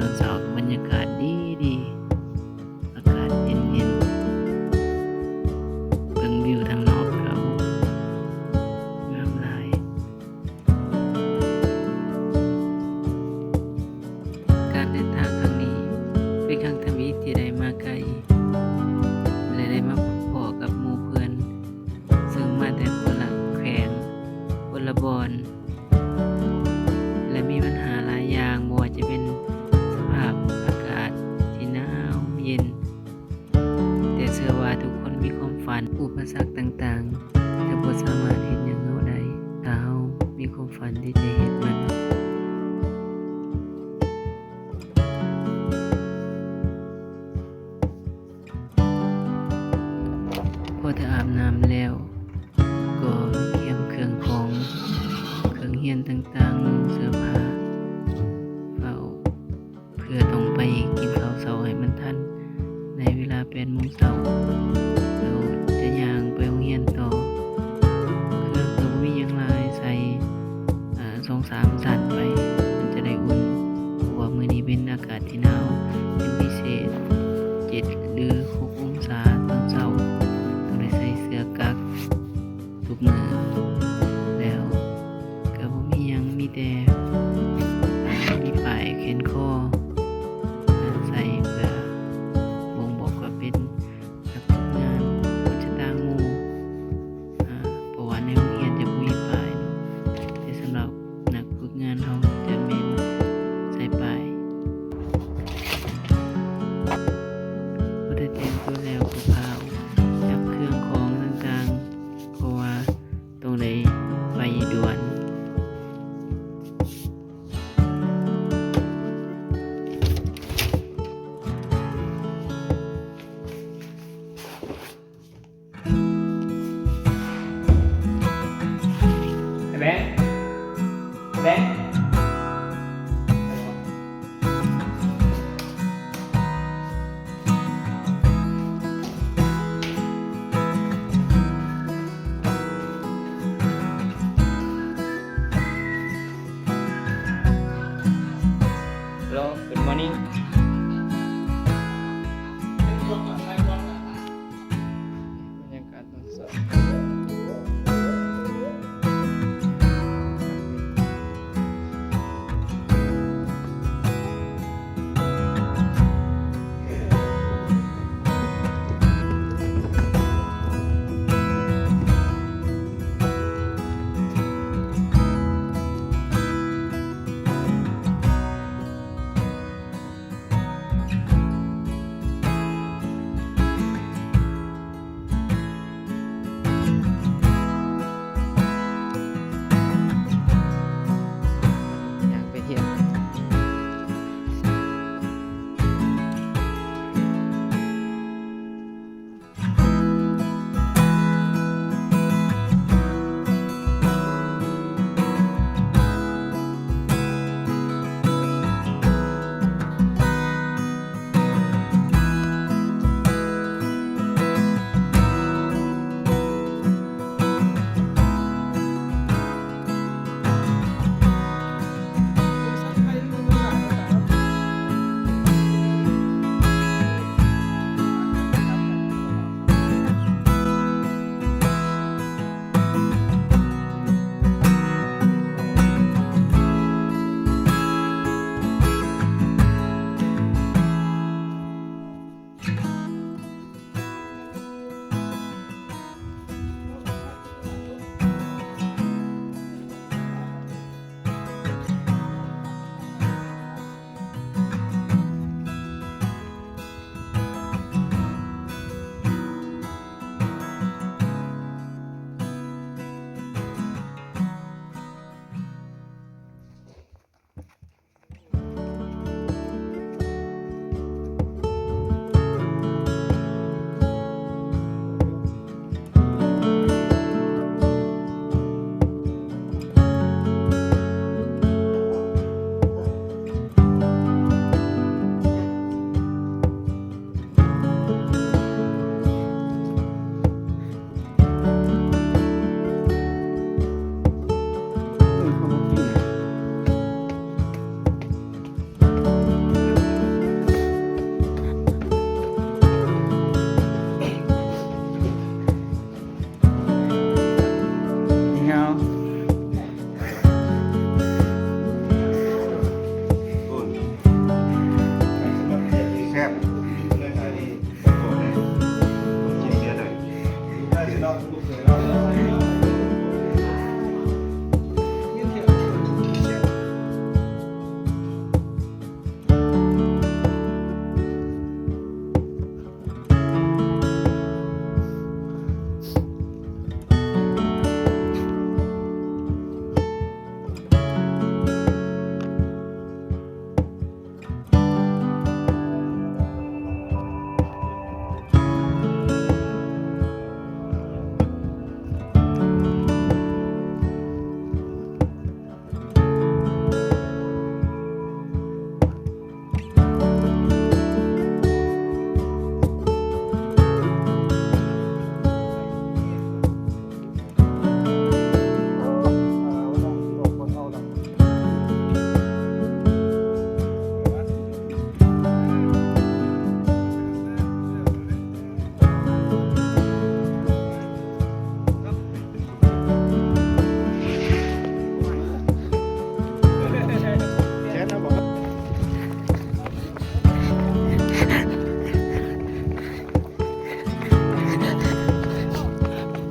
อนเช้าบรรยากาศดีดีอากาศเย็นเย็นเบิ่งวิวทางนอกเขางามหลายการเดินทางครั้งนี้เป็นครั้งทวีที่ได้มาไกลและได้มาพบปะกับหมู่เพื่อนซึ่งมาแต่คนละแขวงคนละบอนและมีปัญหาหลายอย่างบ่ว่าจะเป็นสภาพอากาศที่หนาวเย็นแต่เชื่อว่าทุกคนมีความฝันอุปสรรคต่างๆแต่บ่สามารถเฮ็ดหยังเราได้ถ้าเรามีความฝันที่จะเฮ็ดมันพอถ้าอาบน้ำแล้วก็เตรียมเครื่องของเครื่องเฮียนต่างๆนุ่งเสื้อผ้าเฝ้าเพื่อต้องไปกินข้าวเช้าให้มันทันในเวลา 8 โมงเช้าเราจะย่างไปโรงเรียนต่อเครื่องก็บ่มีหยังหลายใส่2-3 ชั้นไปมันจะได้อุ่นเพราะว่ามื้อนี้เป็นอากาศที่หนาวเป็นพิเศษ7หรือ6 องศาตอนเช้าต้องได้ใส่เสื้อกั๊กทุกมื้อแล้วก็บ่มีหยังมีแต่มีป้ายเขียนคอใส่เพื่อบ่งบอกว่าเป็นนักฝึกงานเขาจะต่างหมู่เพราะว่าในโรงเรียนจะบ่มีป้ายเนาะแต่สำหรับนักฝึกงานเขาจะแม่นใส่ป้ายพอได้แต่งตัวแล้วก็พาจับเครื่องของต่างๆเพราะว่าต้องได้ไปด่วนแบงค์แบงค์ฮัลโหล Good morning บรรยากาศตอนเช้า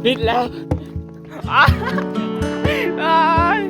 ปิดแล้วอ้ายอ้าย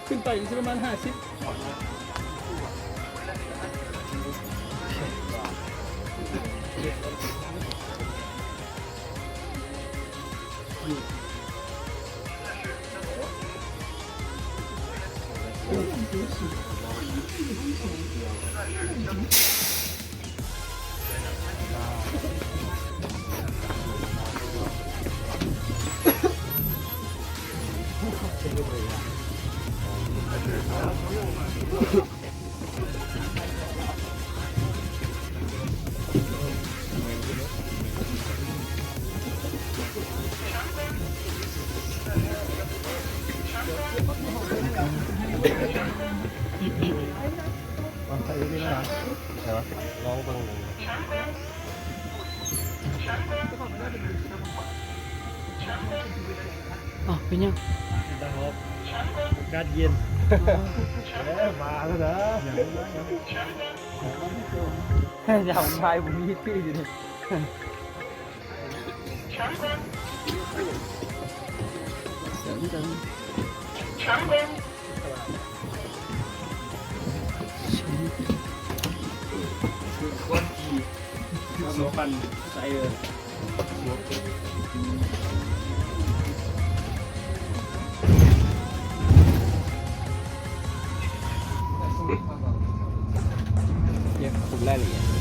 ขึ้นไปอยู่ที่ประมาณ50อ๋อเป็นยัง อากาศเย็นมาแล้วนะ อยากชายผมมีที่อยู่นี่เสริมเติมโซฟันใส่เลย เรียกคุมรายละเอียด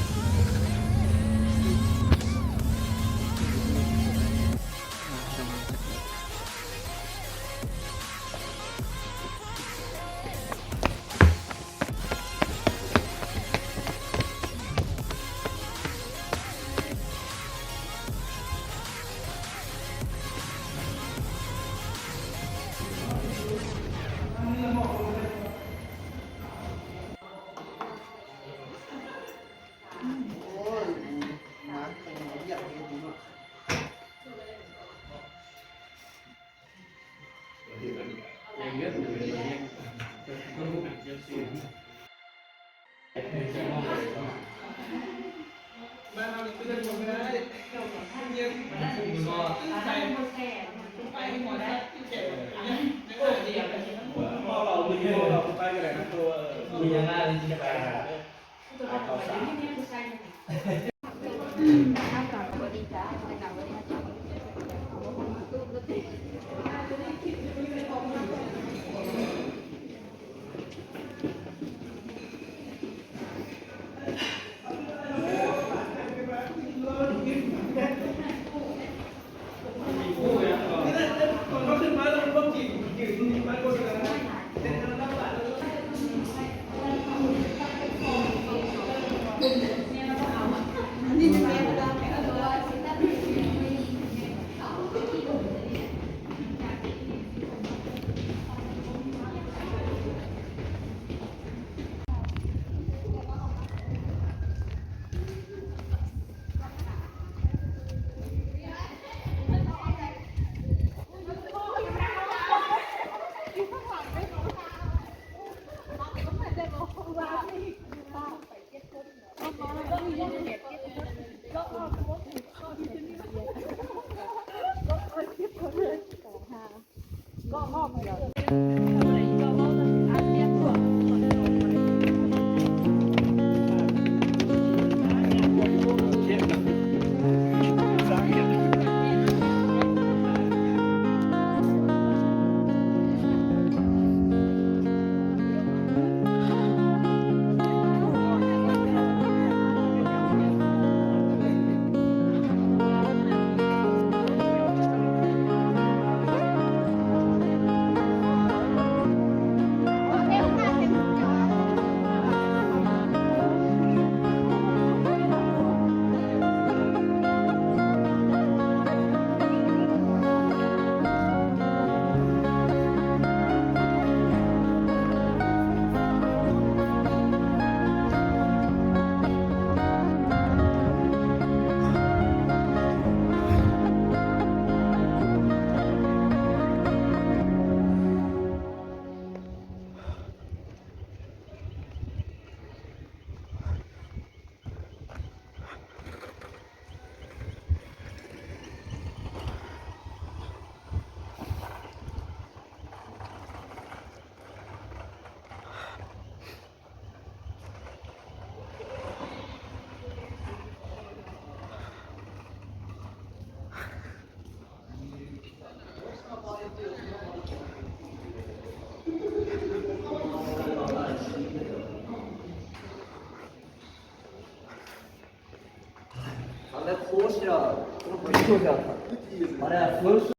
내 고시라 그런 거 이거야. 말해 보여줘.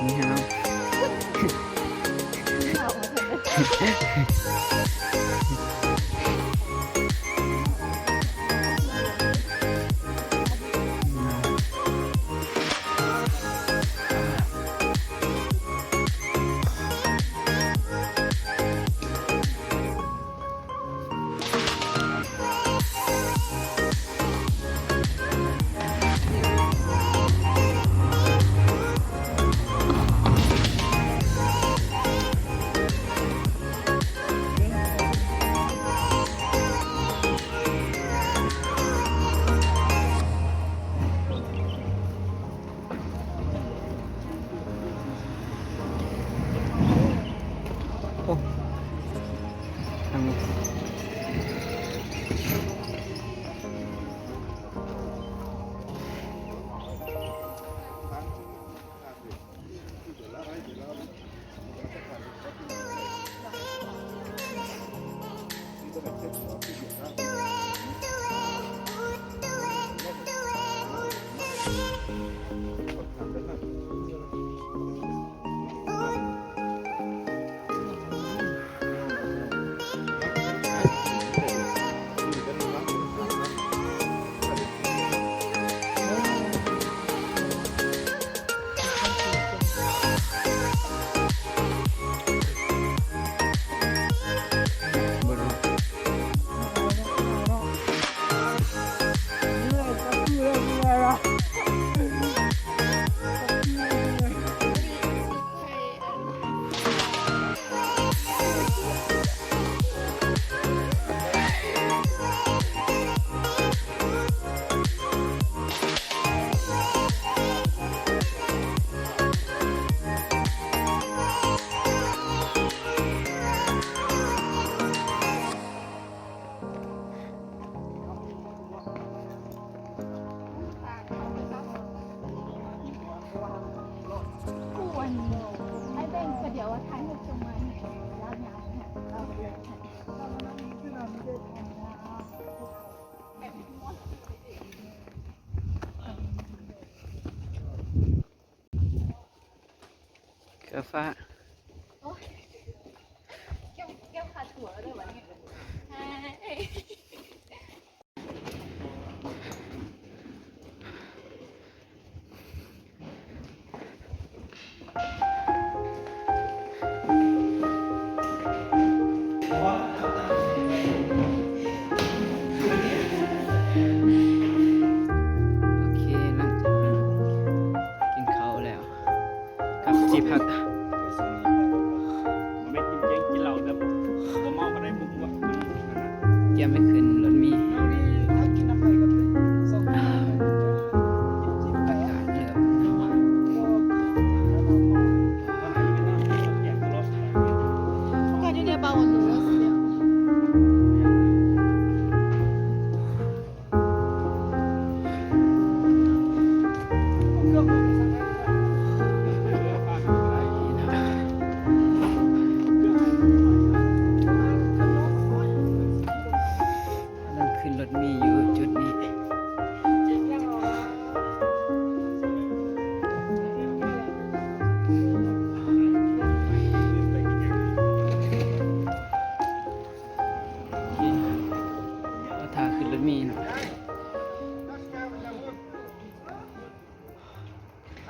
นี่ครับโอ้ทางนี้ บน ควรไอ้แบงก็เดี๋ยวถ่ายรูปตรงนั้นแล้วเนี่ยเราเรียนเราไม่ต้องที่เราไม่ได้ทำนะ กาฟ้า แก้วขาถั่วเลยวะเนี่ย โอเคหลังจากนั้นกินข้าวแล้วกลับที่พัก มันไม่กินเจ๊งกินเหล้าแต่บ่เมาก็ได้บุกว่ะ เตรียมไปขึ้นรถมี น้องนี่ถ้ากินน้ำไปกับสองคน อากาศเริ่มหนาว ก็จะเนี่ยเบาหนูแล้วเดียว อ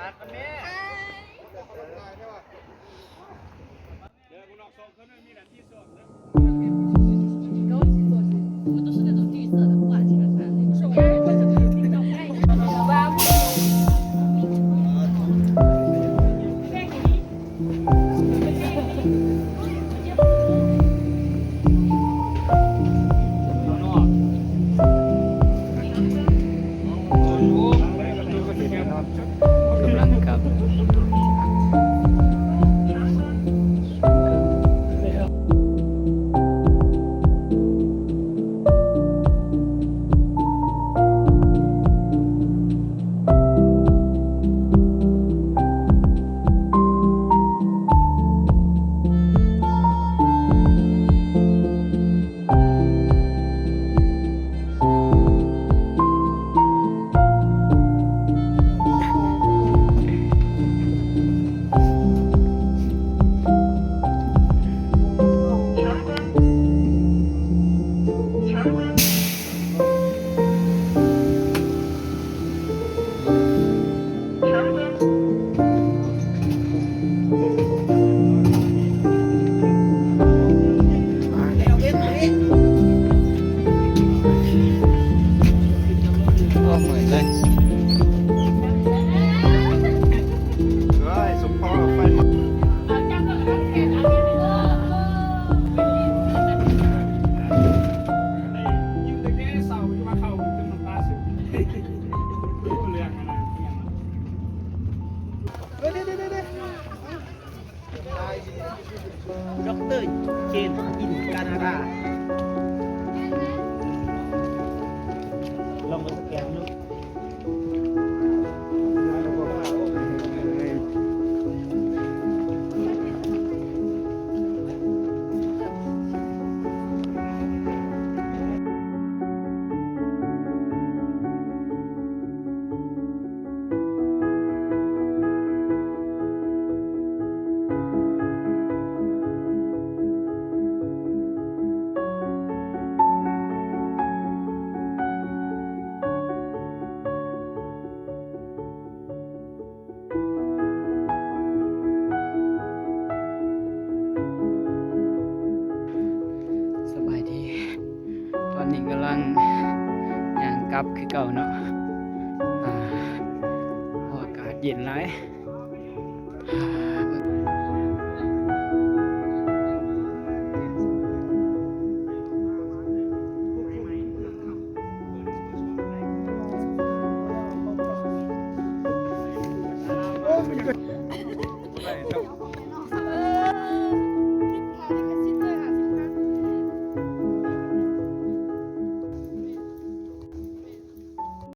าดกันแม่เดี๋ยวคุณออกส่งเขาไม่มีหน้าที่ส่งนะ 高级坐姿，我都是那种绿色的，不管什么穿的，手腕或者那种爱กำลังกลับ ก็เหมือนเลย เฮ้ยสมพรไฟยืมตะแกเสาอยู่มาเข้าจนน้ำตาซึมรู้เรื่องอะไรด็อกเตอร์เจนอินกานาดาลองมาสแกนดูสบายดี ตอนนี้กำลังย่างกลับคือเก่าเนาะเพราะอากาศเย็นหลาย